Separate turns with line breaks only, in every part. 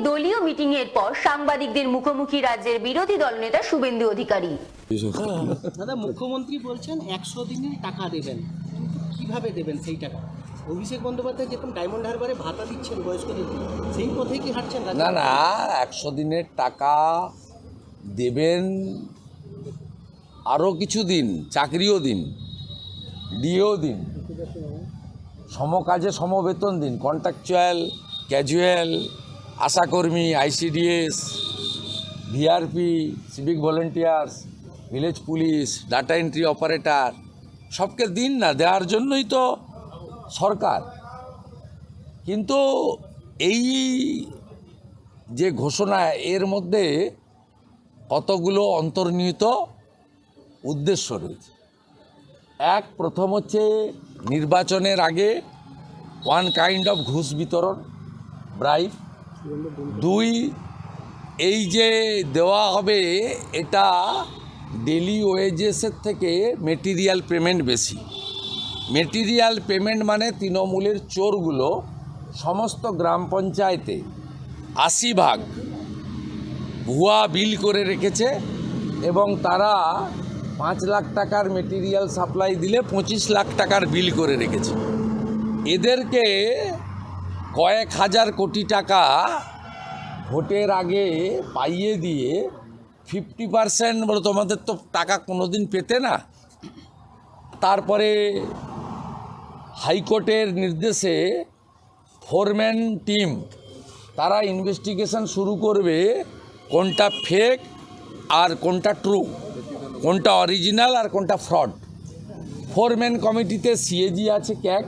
দলীয় মিটিং এর পর সাংবাদিকদের মুখোমুখি রাজ্যের বিরোধী দলনেতা শুভেন্দু অধিকারী।
দাদা, মুখ্যমন্ত্রী বলছেন 100 দিনের টাকা দেবেন, কিন্তু কিভাবে দেবেন সেই টাকা? অভিষেক বন্দ্যোপাধ্যায় যেরকম ডায়মন্ড হারবারে ভাতা দিচ্ছেন বয়স্কদের, সেই পথেই কি হাঁটছেন?
না না, 100 দিনের টাকা দেবেন, আরও কিছু দিন চাকরিও দিন, ডিও দিন, সমকাজে সমবেতন দিন, কন্ট্রাকচুয়াল, ক্যাজুয়াল, আশাকর্মী, ICDS, VRP, civic volunteers, village police, data entry operator, সবকে দিন না, দেওয়ার জন্যই তো সরকার। কিন্তু এই যে ঘোষণা, এর মধ্যে কতগুলো অন্তর্নিহিত উদ্দেশ্য রয়েছে। প্রথম হচ্ছে নির্বাচনের আগে ওয়ান কাইন্ড অফ ঘুষ বিতরণ, ব্রাইব। 2, এই যে দেওয়া হবে এটা ডেলি ওয়েজেসের থেকে মেটেরিয়াল পেমেন্ট বেশি। মেটেরিয়াল পেমেন্ট মানে তৃণমূলের চোরগুলো সমস্ত গ্রাম পঞ্চায়েতে 80% ভুয়া বিল করে রেখেছে এবং তারা 5 লাখ টাকার মেটেরিয়াল সাপ্লাই দিলে 25 লাখ টাকার বিল করে রেখেছে। এদেরকে কয়েক হাজার কোটি টাকা ভোটের আগে পাইয়ে দিয়ে 50% বলে তোমাদের তো টাকা কোনোদিন পেতে না। তারপরে হাইকোর্টের নির্দেশে ফোরম্যান টিম তারা ইনভেস্টিগেশন শুরু করবে, কোনটা ফেক আর কোনটা ট্রু, কোনটা অরিজিনাল আর কোনটা ফ্রড। ফোরম্যান কমিটিতে সিএজি আছে, CAG,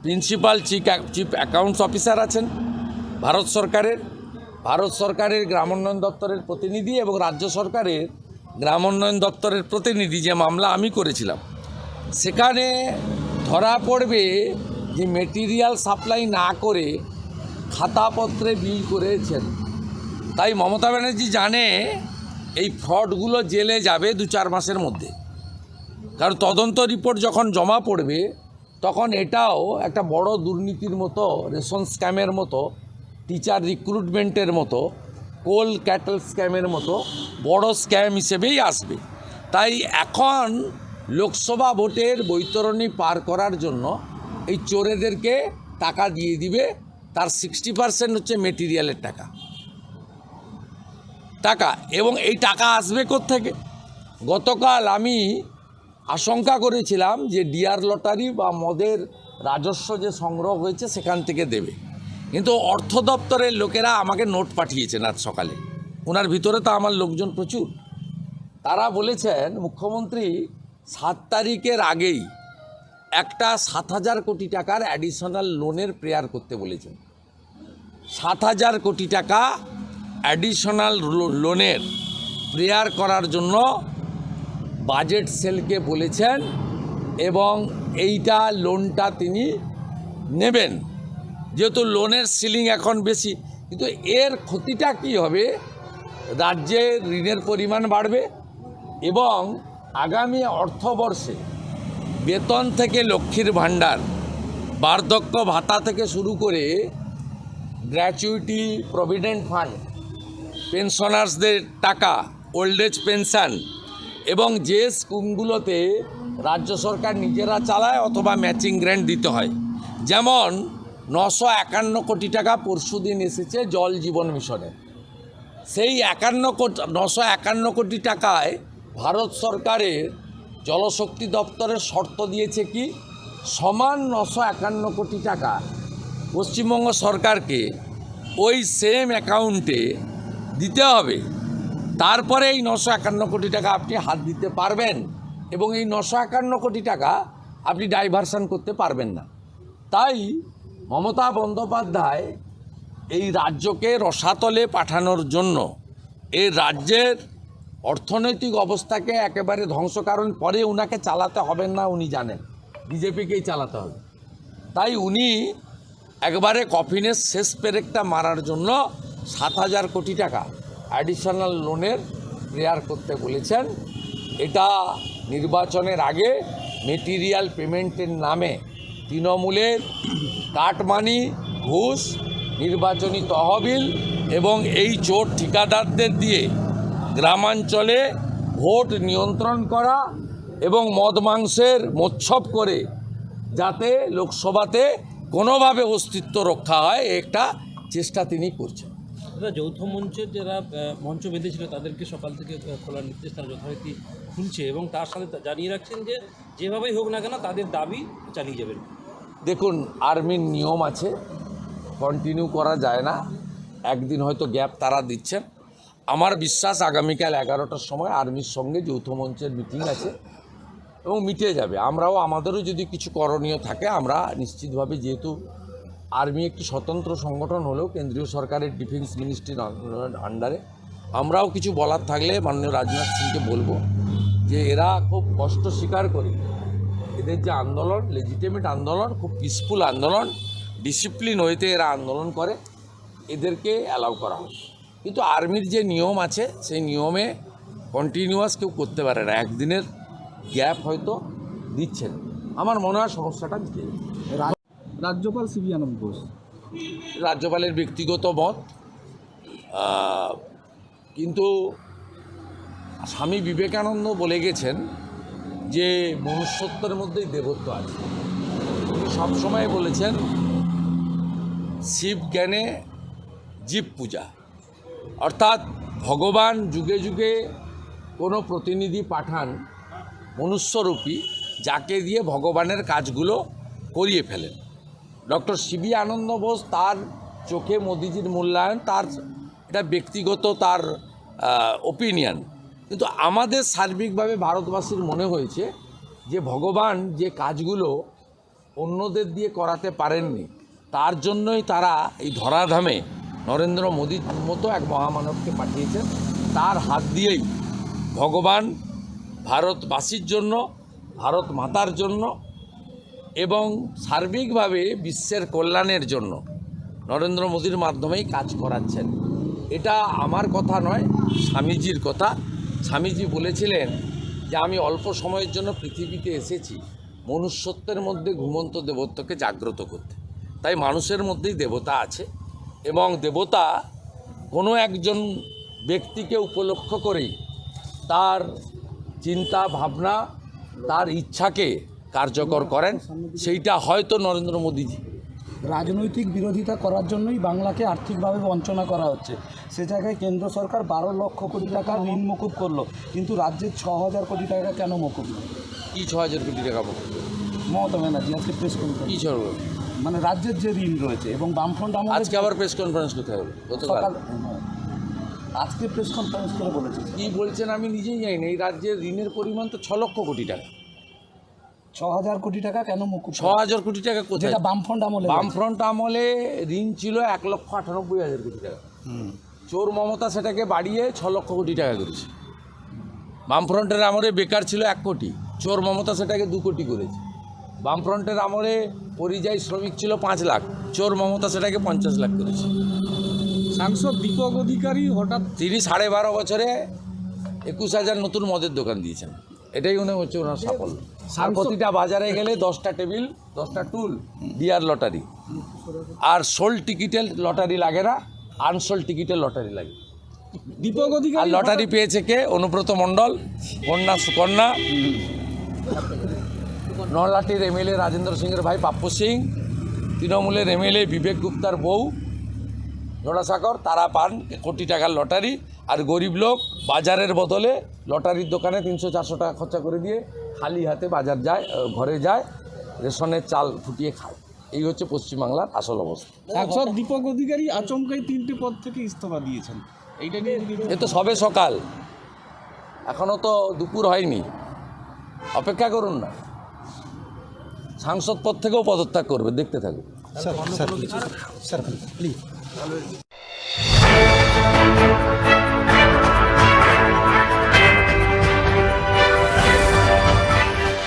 principal chief accounts officer আছেন ভারত সরকারের গ্রামোন্নয়ন দপ্তরের প্রতিনিধি এবং রাজ্য সরকারের গ্রামোন্নয়ন দপ্তরের প্রতিনিধি। যে মামলা আমি করেছিলাম সেখানে ধরা পড়বে যে মেটেরিয়াল সাপ্লাই না করে খাতাপত্রে বিল করেছেন। তাই মমতা ব্যানার্জি জানে এই ফ্রডগুলো জেলে যাবে 2-4 মাসের মধ্যে, কারণ তদন্ত রিপোর্ট যখন জমা পড়বে তখন এটাও একটা বড় দুর্নীতির মতো, রেশন স্ক্যামের মতো, টিচার রিক্রুটমেন্টের মতো, কোল ক্যাটল স্ক্যামের মতো বড় স্ক্যাম হিসেবেই আসবে। তাই এখন লোকসভা ভোটের বৈতরণী পার করার জন্য এই চোরেদেরকে টাকা দিয়ে দিবে। তার 60% হচ্ছে মেটেরিয়ালের টাকা এবং এই টাকা আসবে কোত্থেকে? গতকাল আমি আশঙ্কা করেছিলাম যে ডিআর লটারি বা মদের রাজস্ব যে সংগ্রহ হয়েছে সেখান থেকে দেবে, কিন্তু অর্থ দপ্তরের লোকেরা আমাকে নোট পাঠিয়েছেন আজ সকালে। ওনার ভিতরে তো আমার লোকজন প্রচুর। তারা বলেছেন মুখ্যমন্ত্রী 7 তারিখের আগেই একটা 7,000 কোটি টাকার অ্যাডিশনাল লোনের প্রেয়ার করতে বলেছেন। 7,000 কোটি টাকা অ্যাডিশনাল লোনের প্রেয়ার করার জন্য বাজেট সেলকে বলেছেন এবং এইটা লোনটা তিনি নেবেন, যেহেতু লোনের সিলিং এখন বেশি। কিন্তু এর ক্ষতিটা কি হবে? রাজ্যের ঋণের পরিমাণ বাড়বে এবং আগামী অর্থবর্ষে বেতন থেকে লক্ষ্মীর ভাণ্ডার, বার্ধক্য ভাতা থেকে শুরু করে গ্র্যাচুইটি, প্রভিডেন্ট ফান্ড, পেনশনার্সদের টাকা, ওল্ড এজ পেনশন এবং যে স্কিমগুলোতে রাজ্য সরকার নিজেরা চালায় অথবা ম্যাচিং গ্র্যান্ট দিতে হয়, যেমন 951 কোটি টাকা পরশুদিন এসেছে জল জীবন মিশনে। সেই 951 কোটি টাকায় ভারত সরকারের জলশক্তি দপ্তরের শর্ত দিয়েছে কি, সমান 951 কোটি টাকা পশ্চিমবঙ্গ সরকারকে ওই সেম অ্যাকাউন্টে দিতে হবে। তারপরে এই 951 কোটি টাকা আপনি হাত দিতে পারবেন এবং এই 951 কোটি টাকা আপনি ডাইভারশন করতে পারবেন না। তাই মমতা বন্দ্যোপাধ্যায় এই রাজ্যকে রসাতলে পাঠানোর জন্য, এই রাজ্যের অর্থনৈতিক অবস্থাকে একেবারে ধ্বংস, কারণ পরে উনাকে চালাতে হবে না, উনি জানেন বিজেপিকেই চালাতে হবে। তাই উনি একবারে কফিনের শেষ পেরেকটা মারার জন্য 7,000 কোটি টাকা অ্যাডিশনাল লোনের প্রেয়ার করতে বলেছেন। এটা নির্বাচনের আগে মেটেরিয়াল পেমেন্টের নামে তৃণমূলের কাটমানি, ঘুষ নির্বাচনী তহবিল এবং এই চোর ঠিকাদারদের দিয়ে গ্রামাঞ্চলে ভোট নিয়ন্ত্রণ করা এবং মদ মাংসের মোৎসব করে যাতে লোকসভাতে কোনোভাবে অস্তিত্ব রক্ষা হয় একটা চেষ্টা তিনি করছেন।
দাদা, যৌথ মঞ্চের যারা মঞ্চ বেঁধেছিল তাদেরকে সকাল থেকে খোলার নির্দেশ তারা যথারীতি খুলছে এবং তার সাথে জানিয়ে রাখছেন যে যেভাবেই হোক না কেন তাদের দাবি চালিয়ে যাবেন।
দেখুন, আর্মির নিয়ম আছে, কন্টিনিউ করা যায় না, একদিন হয়তো গ্যাপ তারা দিচ্ছেন। আমার বিশ্বাস আগামীকাল 11টার সময় আর্মির সঙ্গে যৌথ মঞ্চের মিটিং আছে এবং মিটে যাবে। আমরাও আমাদেরও যদি কিছু করণীয় থাকে আমরা নিশ্চিতভাবে, যেহেতু আর্মি একটি স্বতন্ত্র সংগঠন হলেও কেন্দ্রীয় সরকারের ডিফেন্স মিনিস্ট্রির আন্ডারে, আমরাও কিছু বলার থাকলে মাননীয় রাজনাথ সিংকে বলবো যে এরা খুব কষ্ট স্বীকার করে এদের যে আন্দোলন, লেজিটিমেট আন্দোলন, খুব পিসফুল আন্দোলন, ডিসিপ্লিন ওয়েতে এরা আন্দোলন করে, এদেরকে অ্যালাউ করা হয়। কিন্তু আর্মির যে নিয়ম আছে সেই নিয়মে কন্টিনিউয়াস কেউ করতে পারে না, একদিনের গ্যাপ হয়তো দিচ্ছেন। আমার মনে হয় সমস্যাটা মিটে যাবে।
রাজ্যপাল সিবি আনন্দ বোস,
রাজ্যপালের ব্যক্তিগত মত, কিন্তু স্বামী বিবেকানন্দ বলে গেছেন যে মনুষ্যত্বের মধ্যেই দেবত্ব আছে। তিনি সবসময় বলেছেন শিব জ্ঞানে জীব পূজা, অর্থাৎ ভগবান যুগে যুগে কোনো প্রতিনিধি পাঠান মনুষ্যরূপী, যাকে দিয়ে ভগবানের কাজগুলো করিয়ে ফেলেন। ডক্টর সিবি আনন্দ বোস তার চোখে মোদিজির মূল্যায়ন, তার এটা ব্যক্তিগত তার ওপিনিয়ন, কিন্তু আমাদের সার্বিকভাবে ভারতবাসীর মনে হয়েছে যে ভগবান যে কাজগুলো অন্যদের দিয়ে করাতে পারেননি, তার জন্যই তারা এই ধরাধামে নরেন্দ্র মোদির মতো এক মহামানবকে পাঠিয়েছেন। তার হাত দিয়েই ভগবান ভারতবাসীর জন্য, ভারত মাতার জন্য এবং সার্বিকভাবে বিশ্বের কল্যাণের জন্য নরেন্দ্র মোদির মাধ্যমেই কাজ করাচ্ছেন। এটা আমার কথা নয়, স্বামীজির কথা। স্বামীজি বলেছিলেন যে আমি অল্প সময়ের জন্য পৃথিবীতে এসেছি মনুষ্যত্বের মধ্যে ঘুমন্ত দেবত্বকে জাগ্রত করতে। তাই মানুষের মধ্যেই দেবতা আছে এবং দেবতা কোনো একজন ব্যক্তিকে উপলক্ষ করেই তার চিন্তা ভাবনা, তার ইচ্ছাকে কার্যকর করেন। সেইটা হয়তো নরেন্দ্র মোদীজি।
রাজনৈতিক বিরোধিতা করার জন্যই বাংলাকে আর্থিকভাবে বঞ্চনা করা হচ্ছে। সে জায়গায় কেন্দ্র সরকার 12 লক্ষ কোটি টাকা ঋণ মকুব করলো, কিন্তু রাজ্যের 6000 কোটি টাকা কেন মকুব?
কি 6000 কোটি টাকা
মমতা ব্যানার্জি আজকে প্রেস
কি
কনফারেন্স,
ছড়ব,
মানে রাজ্যের যে ঋণ রয়েছে এবং বামফ্রন্ট
আজকে আবার প্রেস কনফারেন্স কোথায় হলো? গতকাল
আজকে প্রেস কনফারেন্স করে বলেছে।
কি বলছেন আমি নিজেই জানি না। এই রাজ্যের ঋণের পরিমাণ তো 6 লক্ষ কোটি টাকা।
6000 কোটি টাকা কেন মকুব?
6000 কোটি টাকা কোথায়?
যেটা বামফ্রন্ট আমলে,
বামফ্রন্ট আমলে ঋণ ছিল 1,98,000 কোটি টাকা। চোর মমতা সেটাকে বাড়িয়ে 6 লক্ষ কোটি টাকা করেছে। বামফ্রন্টের আমলে বেকার ছিল 1 কোটি, চোর মমতা সেটাকে 2 কোটি করেছে। বামফ্রন্টের আমলে পরিযায়ী শ্রমিক ছিল 5 লাখ, চোর মমতা সেটাকে 50 লাখ করেছে।
সাংসদ দীপক অধিকারী হঠাৎ
তিনি 12.5 বছরে 21,000 নতুন মদের দোকান দিয়েছেন। এটাই মনে হচ্ছে ওনার সাফল্য। আর প্রতিটা বাজারে গেলে 10টা টেবিল, 10টা টুল, ডিয়ার লটারি। আর সোল্ড টিকিটের লটারি লাগে না, আনসোল্ড টিকিটের লটারি লাগে।
দীপক
আর
অধিকারী
লটারি পেয়েছে কে? অনুব্রত মণ্ডল, কন্যা সুকন্যা, নলাটির এমএলএ রাজেন্দ্র সিংয়ের ভাই পাপ্পু সিং, তৃণমূলের এমএলএ বিবেক গুপ্তার বউ জোড়াসাগর, তারা পান কোটি টাকার লটারি। আর গরিব লোক বাজারের বদলে লটারির দোকানে 300-400 টাকা খরচা করে দিয়ে খালি হাতে বাজার যায়, ঘরে যায়, রেশনের চাল ফুটিয়ে খায়। এই হচ্ছে পশ্চিমবাংলার আসল অবস্থা।
সাংসদ দীপক অধিকারী আচমকাই 3টে পদ থেকে ইস্তফা দিয়েছেন, এইটা নিয়ে
এ তো সবে সকাল, এখনও তো দুপুর হয়নি, অপেক্ষা করুন না। সাংসদ পদ থেকেও পদত্যাগ করবে, দেখতে থাকুন।
Sir please